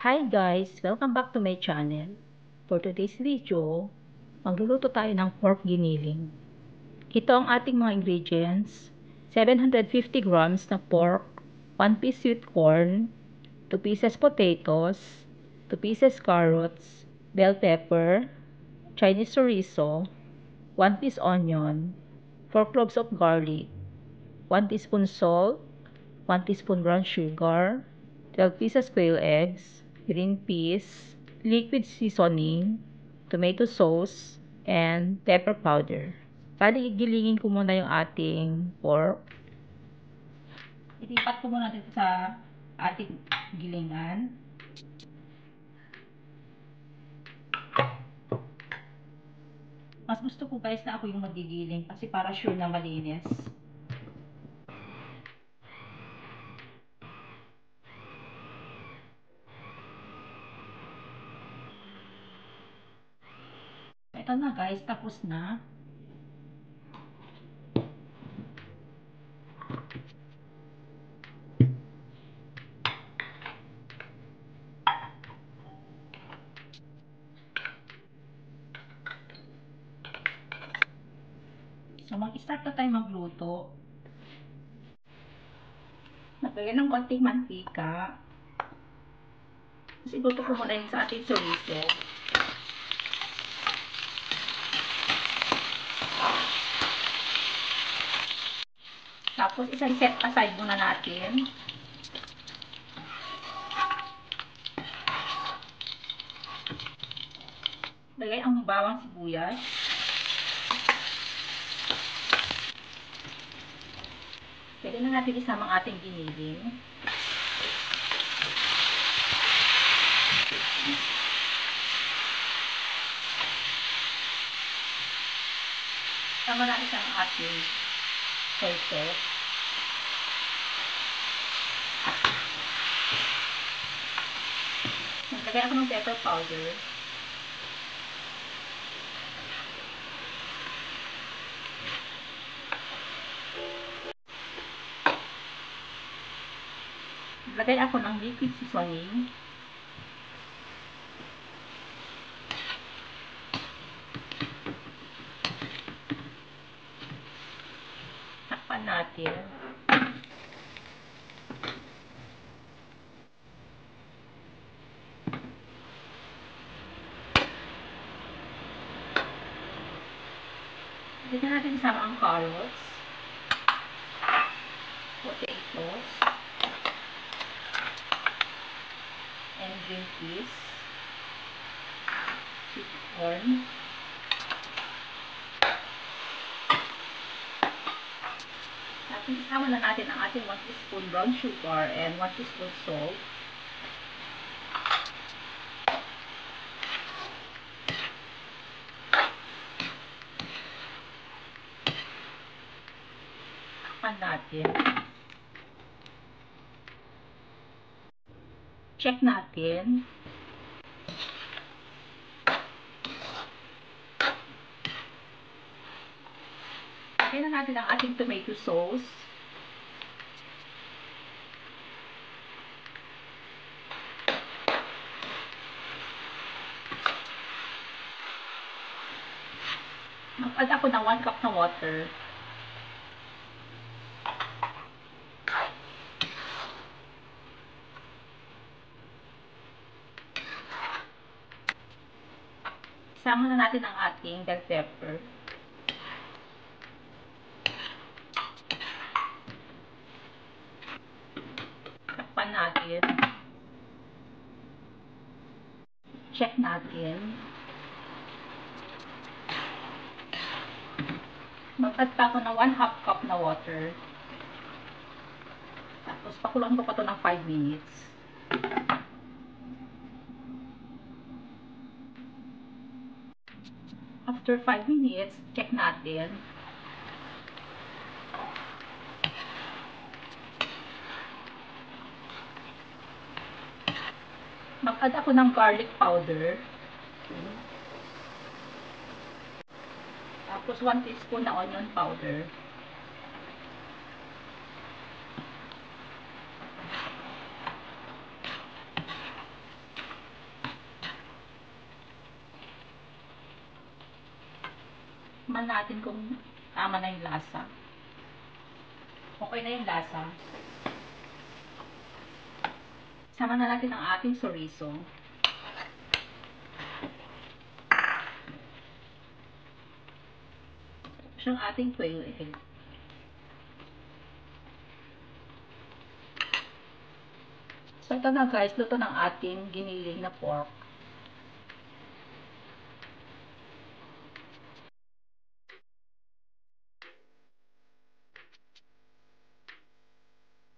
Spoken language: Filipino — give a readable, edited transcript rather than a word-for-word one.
Hi guys! Welcome back to my channel. For today's video, magluluto tayo ng pork giniling. Ito ang ating mga ingredients. 750 grams na pork, 1 piece sweet corn, 2 pieces potatoes, 2 pieces carrots, bell pepper, Chinese chorizo, 1 piece onion, 4 cloves of garlic, 1 teaspoon salt, 1 teaspoon brown sugar, 12 pieces quail eggs, green peas, liquid seasoning, tomato sauce, and pepper powder. Bali, igilingin ko muna yung ating pork. Ilipat ko muna dito sa ating gilingan. Mas gusto ko guys na ako yung magigiling kasi para sure na malinis. Ito na guys, tapos na. So mag-start na tayo magluto. Naglagyan ng konting mantika. Tapos iluto ko muna yun sa ating chorizo. Tapos isa-set aside muna natin. Lagay ang bawang sibuyas. Pwede na natin isama ang ating giniling. Sama natin ang ating soy sauce. Naglagay ako ng pepper powder. Naglagay ako ng liquid seasoning. Takpan natin. Pwede na natin isama ang carrots, potatoes, and green peas, sweet corn. Tapos isama na natin ang ating 1 teaspoon brown sugar and 1 teaspoon salt. Takpan natin. Check natin. Lagyan na natin ang ating tomato sauce. Mag-add ako ng 1 cup na water. Isama na natin ang ating bell pepper. Takpan natin. Check natin. Mag-add pa ako ng 1/2 cup na water. Tapos pakuluan ko pa ito ng 5 minutes. After 5 minutes, check natin. Mag-add ako ng garlic powder. Tapos 1 teaspoon na onion powder. Tikman natin kung tama na yung lasa. Okay na yung lasa. Sama na natin ang ating chorizo. Tapos yung ating quail egg. So ito na guys, luto ng ating giniling na pork.